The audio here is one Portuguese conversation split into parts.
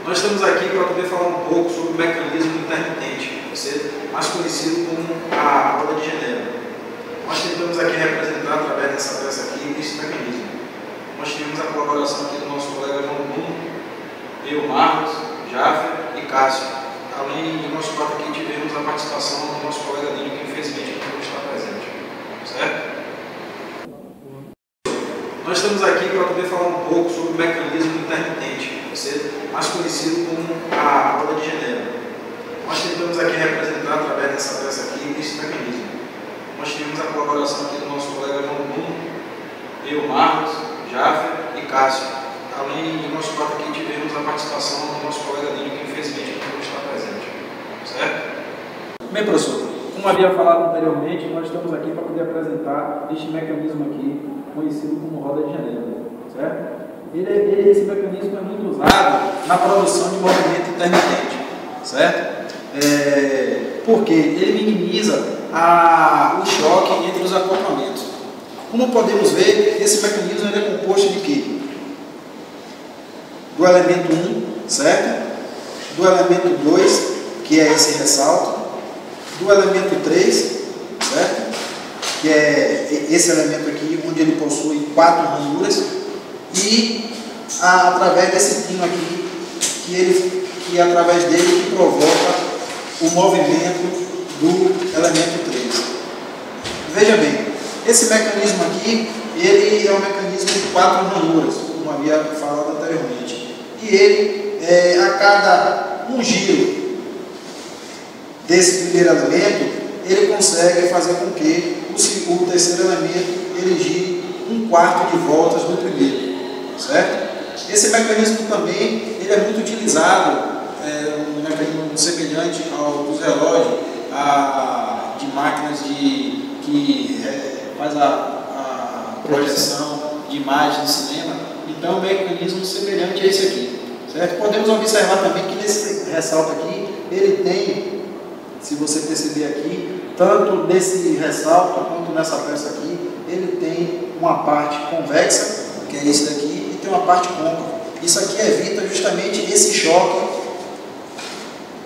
Nós estamos aqui para poder falar um pouco sobre o mecanismo intermitente, mais conhecido como a roda de Genebra. Nós tentamos aqui representar através dessa peça aqui esse mecanismo. Nós tivemos a colaboração aqui do nosso colega João Bruno, eu, Marcos, Jaffer e Cássio. Além de nós quatro aqui, tivemos a participação do nosso colega Nino, que infelizmente não está presente. Certo? Nós estamos aqui para poder falar um pouco sobre o mecanismo intermitente, mais conhecido como a roda de Genebra. Nós tentamos aqui representar através dessa peça aqui esse mecanismo. Nós tivemos a colaboração aqui do nosso colega João Bruno, eu, Marcos, Jaffer e Cássio. Além de nós quatro aqui, tivemos a participação do nosso colega Nino, que infelizmente não está presente. Certo? Bem, professor, como havia falado anteriormente, nós estamos aqui para poder apresentar este mecanismo aqui, conhecido como roda de Genebra, certo? Esse mecanismo é muito usado na produção de movimento intermitente, certo? Porque ele minimiza o choque entre os acoplamentos. Como podemos ver, esse mecanismo é composto de quê? Do elemento 1, certo? Do elemento 2, que é esse ressalto, do elemento 3, certo? Que é esse elemento aqui, onde ele possui 4 ranhuras, e através desse pino aqui, que é através dele que provoca o movimento do elemento 3. Veja bem, esse mecanismo aqui, ele é um mecanismo de 4 ranhuras, como havia falado anteriormente, e ele, a cada um giro desse primeiro elemento, ele consegue fazer com que o terceiro elemento ele gire 1/4 de voltas do primeiro, certo? Esse mecanismo também ele é muito utilizado, um mecanismo semelhante ao dos relógios, de máquinas que faz a projeção de imagens de cinema. Então, é um mecanismo semelhante a esse aqui, certo? Podemos observar também que nesse ressalto aqui, ele tem, se você perceber aqui, tanto nesse ressalto quanto nessa peça aqui, ele tem uma parte convexa, que é esse daqui, e tem uma parte côncava. Isso aqui evita justamente esse choque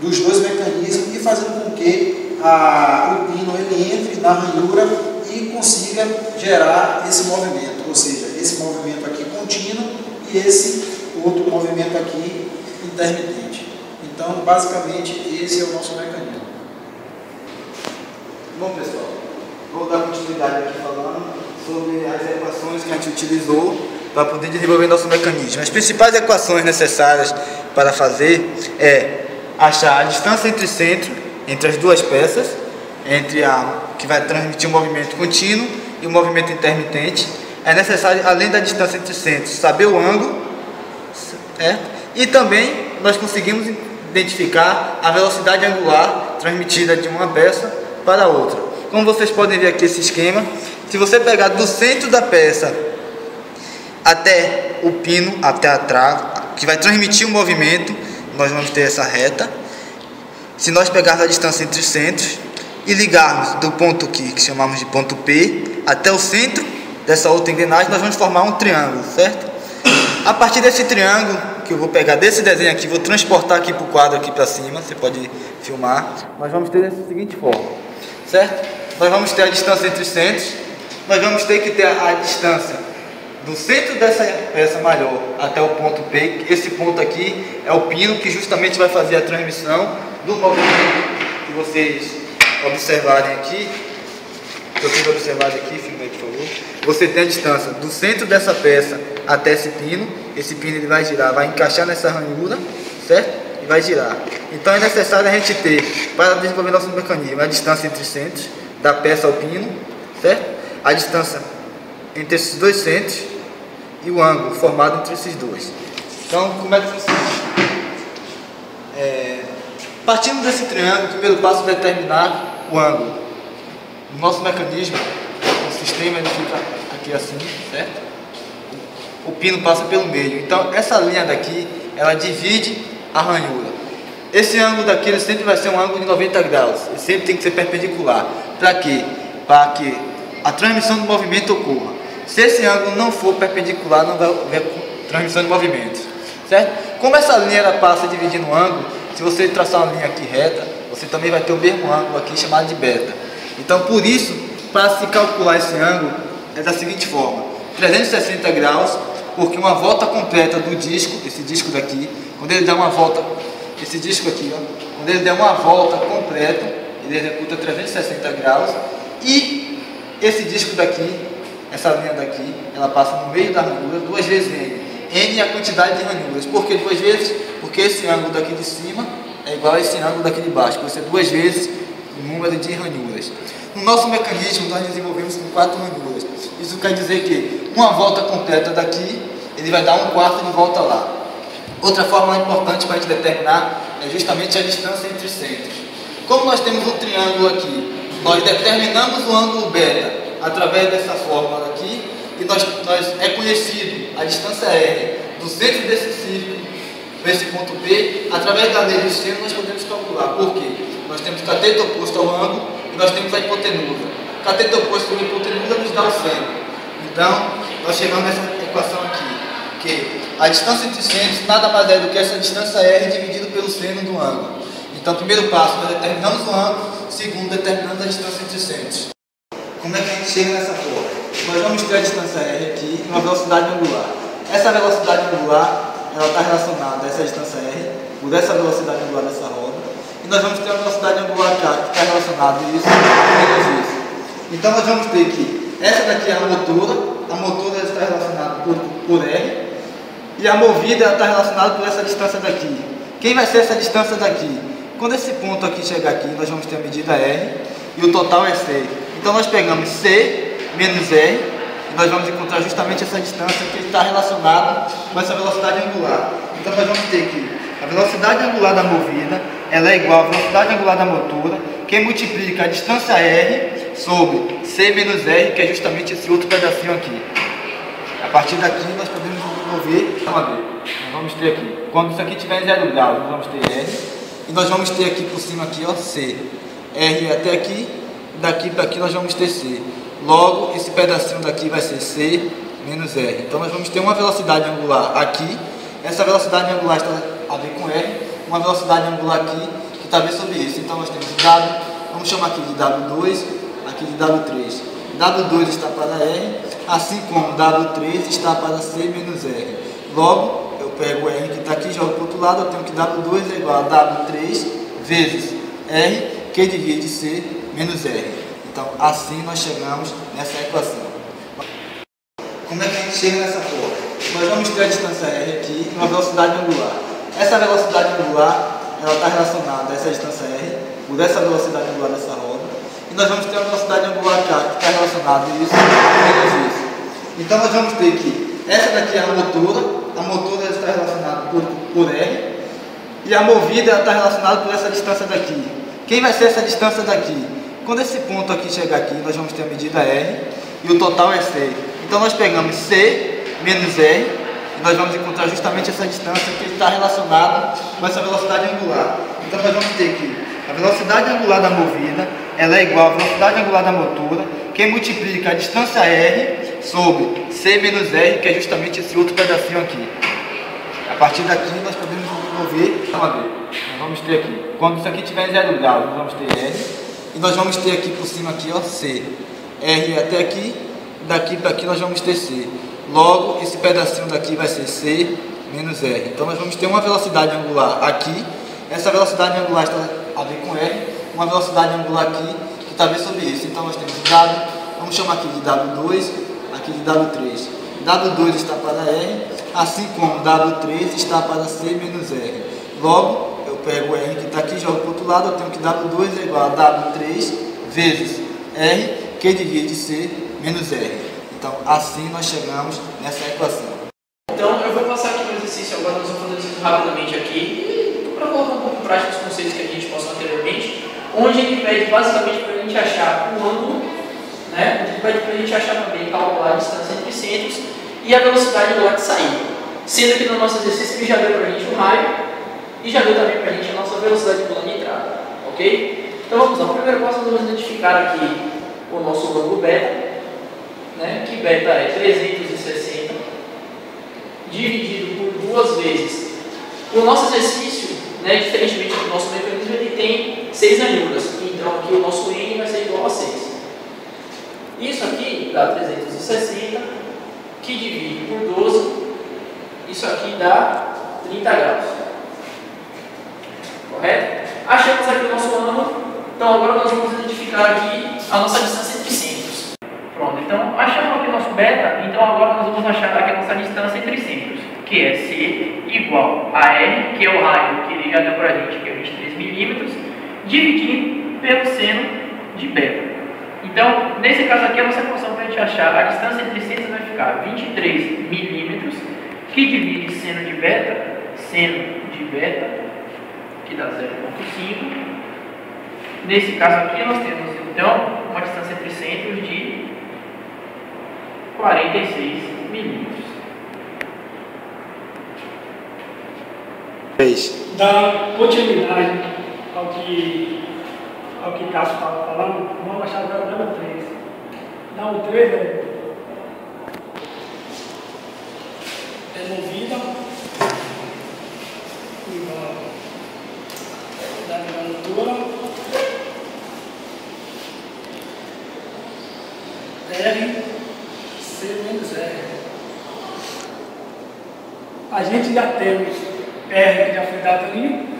dos dois mecanismos e fazendo com que o pino ele entre na ranhura e consiga gerar esse movimento, ou seja, esse movimento aqui contínuo e esse outro movimento aqui intermitente. Então, basicamente, esse é o nosso mecanismo. Bom, pessoal, vou dar continuidade aqui falando sobre as equações que a gente utilizou para poder desenvolver nosso mecanismo. As principais equações necessárias para fazer é achar a distância entre centro, entre as duas peças, entre que vai transmitir um movimento contínuo e um movimento intermitente. É necessário, além da distância entre centros, saber o ângulo, e também nós conseguimos identificar a velocidade angular transmitida de uma peça para a outra. Como vocês podem ver aqui esse esquema, se você pegar do centro da peça até o pino, até a trave, que vai transmitir o movimento, nós vamos ter essa reta. Se nós pegarmos a distância entre os centros e ligarmos do ponto que chamamos de ponto P, até o centro dessa outra engrenagem, nós vamos formar um triângulo, certo? A partir desse triângulo, que eu vou pegar desse desenho aqui, vou transportar aqui para o quadro aqui para cima, você pode filmar, nós vamos ter dessa seguinte forma, certo? Nós vamos ter a distância entre os centros, nós vamos ter que ter a distância do centro dessa peça maior até o ponto P. Esse ponto aqui é o pino que justamente vai fazer a transmissão do movimento que vocês observarem aqui. Se vocês observarem aqui, filma aí, por favor. Você tem a distância do centro dessa peça até esse pino ele vai girar, vai encaixar nessa ranhura, certo? E vai girar. Então é necessário a gente ter, para desenvolver nosso mecanismo, a distância entre centros, da peça ao pino, certo? A distância entre esses dois centros e o ângulo formado entre esses dois. Então, como é que funciona? Partindo desse triângulo, o primeiro passo é determinar o ângulo. O nosso mecanismo, o sistema, ele fica aqui assim, certo? O pino passa pelo meio. Então, essa linha daqui, ela divide a ranhura. Esse ângulo daqui, ele sempre vai ser um ângulo de 90 graus. Ele sempre tem que ser perpendicular. Para quê? Para que a transmissão do movimento ocorra. Se esse ângulo não for perpendicular, não vai haver transmissão de movimento, certo? Como essa linha ela passa dividindo o ângulo, se você traçar uma linha aqui reta, você também vai ter o mesmo ângulo aqui chamado de beta. Então, por isso, para se calcular esse ângulo, é da seguinte forma: 360 graus, porque uma volta completa do disco, esse disco daqui, quando ele dá uma volta, esse disco aqui, ó, quando ele der uma volta completa, ele executa 360 graus, e esse disco daqui, essa linha daqui, ela passa no meio da ranhura, 2 vezes N. N é a quantidade de ranhuras. Por que 2 vezes? Porque esse ângulo daqui de cima é igual a esse ângulo daqui de baixo, por ser 2 vezes o número de ranhuras. No nosso mecanismo, nós desenvolvemos com 4 ranhuras. Isso quer dizer que uma volta completa daqui, ele vai dar 1/4 de volta lá. Outra fórmula importante para a gente determinar é justamente a distância entre centros. Como nós temos um triângulo aqui, nós determinamos o ângulo beta através dessa fórmula aqui, e nós é conhecido a distância R do centro desse círculo, nesse ponto B, através da lei do seno nós podemos calcular. Por quê? Nós temos cateto oposto ao ângulo e nós temos a hipotenusa. Cateto oposto com hipotenusa nos dá o seno. Então, nós chegamos nessa equação aqui, que a distância entre centros nada mais é do que essa distância R dividido pelo seno do ângulo. Então, primeiro passo, nós determinamos o ângulo, segundo, determinamos a distância entre centros. Como é que a gente chega nessa forma? Nós vamos ter a distância R aqui e uma velocidade angular. Essa velocidade angular, ela está relacionada a essa distância R, por essa velocidade angular dessa roda. E nós vamos ter a velocidade angular K, que está relacionada a isso menos isso. Então nós vamos ter que essa daqui é a motora está relacionada por R, e a movida está relacionada por essa distância daqui. Quem vai ser essa distância daqui? Quando esse ponto aqui chegar aqui, nós vamos ter a medida R, e o total é C. Então nós pegamos C menos R, e nós vamos encontrar justamente essa distância que está relacionada com essa velocidade angular. Então nós vamos ter que a velocidade angular da movida, ela é igual à velocidade angular da motora, que multiplica a distância R sobre C menos R, que é justamente esse outro pedacinho aqui. A partir daqui nós podemos desenvolver, nós vamos ter aqui, quando isso aqui tiver em 0 graus, nós vamos ter R, e nós vamos ter aqui por cima aqui, ó, C. R até aqui, daqui para aqui nós vamos ter C. Logo, esse pedacinho daqui vai ser C menos R. Então nós vamos ter uma velocidade angular aqui, essa velocidade angular está a ver com R, uma velocidade angular aqui que está a ver sobre isso. Então nós temos W, vamos chamar aqui de W2, aqui de W3. W2 está para R, assim como W3 está para C menos R. Logo, eu pego o R que está aqui, jogo para o outro lado, eu tenho que W2 é igual a W3 vezes R, que divide C menos R. Então, assim nós chegamos nessa equação. Como é que a gente chega nessa forma? Nós vamos ter a distância R aqui e uma velocidade angular. Essa velocidade angular, ela está relacionada a essa distância R, por essa velocidade angular dessa roda. E nós vamos ter a velocidade angular K, que está relacionada a isso menos isso. Então, nós vamos ter que essa daqui é a motora está relacionada por R, e a movida está relacionada por essa distância daqui. Quem vai ser essa distância daqui? Quando esse ponto aqui chegar aqui, nós vamos ter a medida R e o total é C. Então nós pegamos C menos R e nós vamos encontrar justamente essa distância que está relacionada com essa velocidade angular. Então nós vamos ter que a velocidade angular da movida, ela é igual à velocidade angular da motora, que multiplica a distância R sobre C menos R, que é justamente esse outro pedacinho aqui. A partir daqui nós podemos desenvolver, nós vamos ter aqui, quando isso aqui tiver em 0 graus, nós vamos ter R. E nós vamos ter aqui por cima aqui, ó, C. R até aqui, daqui para aqui nós vamos ter C. Logo, esse pedacinho daqui vai ser C menos R. Então nós vamos ter uma velocidade angular aqui. Essa velocidade angular está a ver com R. Uma velocidade angular aqui que está a ver sobre isso. Então nós temos W, vamos chamar aqui de W2, aqui de W3. W2 está para R, assim como W3 está para C menos R. Logo, eu pego o R que está aqui, jogo para o outro lado, eu tenho que W2 é igual a W3 vezes R, que divide C menos R. Então, assim nós chegamos nessa equação. Então, eu vou passar aqui no exercício agora, nós vamos fazer isso rapidamente aqui, para colocar um pouco em prática os conceitos que a gente passou anteriormente, onde ele pede basicamente para a gente achar o ângulo, né? Ele pede para a gente achar também, calcular a distância entre centros e a velocidade do ar de saída. Sendo que no nosso exercício ele já deu para a gente o raio, e já deu também para a gente a nossa velocidade de entrada, ok? Então vamos lá, o primeiro passo nós vamos identificar aqui o nosso ângulo beta, né? Que beta é 360 dividido por 2 vezes O nosso exercício, né, diferentemente do nosso mecanismo, ele tem 6 ranhuras. Então aqui o nosso N vai ser igual a 6. Isso aqui dá 360, que divide por 12. Isso aqui dá 30 graus. Correto? Achamos aqui o nosso ângulo. Então agora nós vamos identificar aqui a nossa distância entre centros. Pronto, então achamos aqui o nosso beta. Então agora nós vamos achar aqui a nossa distância entre centros, que é C igual a R, que é o raio que ele já deu para a gente, que é 23 milímetros, dividindo pelo seno de beta. Então, nesse caso aqui, a nossa equação para a gente achar a distância entre centros vai ficar 23 milímetros, que divide seno de beta, que dá 0,5. Nesse caso aqui, nós temos, então, uma distância entre centros de 46 milímetros. Da continuidade ao que Cássio estava falando, vamos achar agora o dano 3. Dano 3 é movida igual da altura R C menos R. A gente já temos R, que já foi dado ali.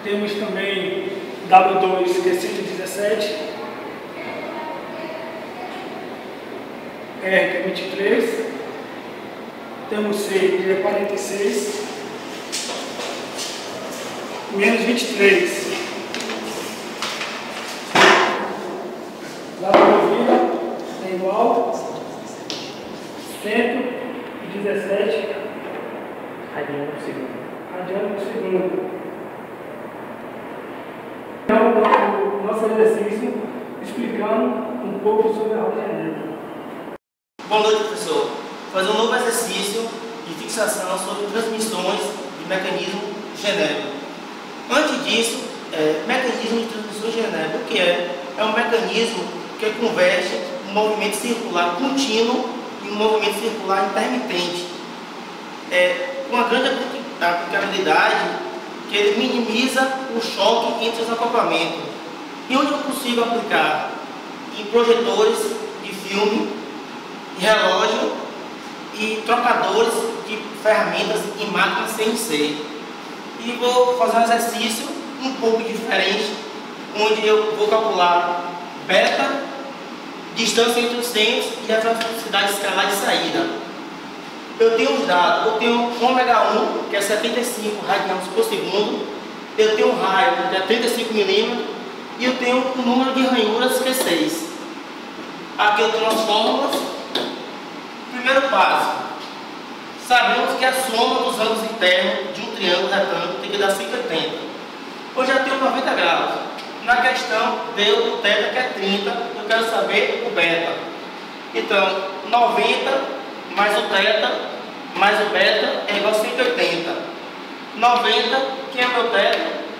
Temos também W2, que é 117. R, que é 23. Temos C, que é 46. Menos 23. W é igual 117 Radiano por segundo. radiano por segundo. Então, o nosso exercício explicando um pouco sobre a roda genérica. Boa noite, professor. Fazer um novo exercício de fixação sobre transmissões de mecanismo genérico. Antes disso, mecanismo de transmissão genérico, o que é? É um mecanismo que converte um movimento circular contínuo em um movimento circular intermitente. Com uma grande aplicabilidade que ele minimiza o choque entre os acoplamentos. E onde eu consigo aplicar? Em projetores de filme, relógio e trocadores de ferramentas e máquinas CNC. E vou fazer um exercício um pouco diferente, onde eu vou calcular beta, distância entre os senos e a velocidade escalar de saída. Eu tenho os dados, eu tenho ômega 1, que é 75 radianos por segundo, eu tenho um raio, que é 35 milímetros, e eu tenho o número de ranhuras, que é 6. Aqui eu tenho as fórmulas. Primeiro passo, sabemos que a soma dos ângulos internos de um triângulo retângulo tem que dar 180. Eu já tenho 90 graus. Na questão deu o θ, que é 30, eu quero saber o beta. Então, 90 mais o θ mais o beta é igual a 180. 90, que é meu θ?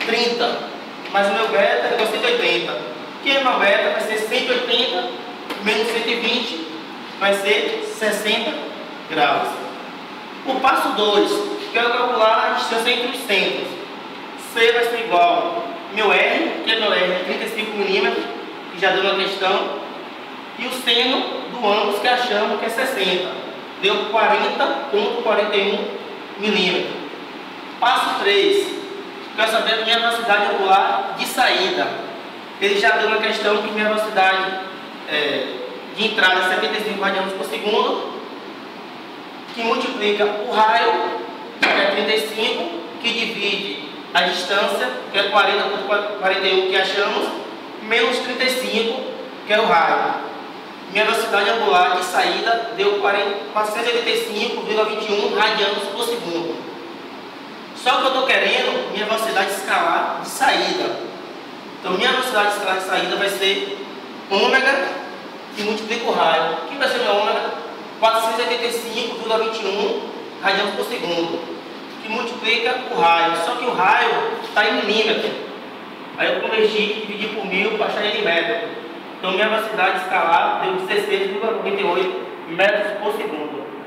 30. Mais o meu beta é igual a 180. Que é meu beta? Vai ser 180 menos 120, vai ser 60 graus. O passo 2, quero calcular a distância entre os centros. C vai ser igual meu R, que é meu R, 35 milímetros, que já deu na questão, e o seno do ângulo que achamos que é 60. Deu 40,41 milímetros. Passo 3, quero saber a minha velocidade angular de saída. Ele já deu na questão que minha velocidade de entrada é 75 radianos por segundo, que multiplica o raio, que é 35, que divide a distância, que é 40 por 41 que achamos, menos 35, que é o raio. Minha velocidade angular de saída deu 485,21 radianos por segundo. Só que eu estou querendo minha velocidade escalar de saída. Então minha velocidade escalar de saída vai ser ômega, que multiplica o raio. O que vai ser meu ômega? 485,21 radianos por segundo, que multiplica o raio. Só que o raio está em milímetro. Aí eu converti, dividi por 1000 para achar ele em metro. Então minha velocidade escalar deu 98 metros por segundo.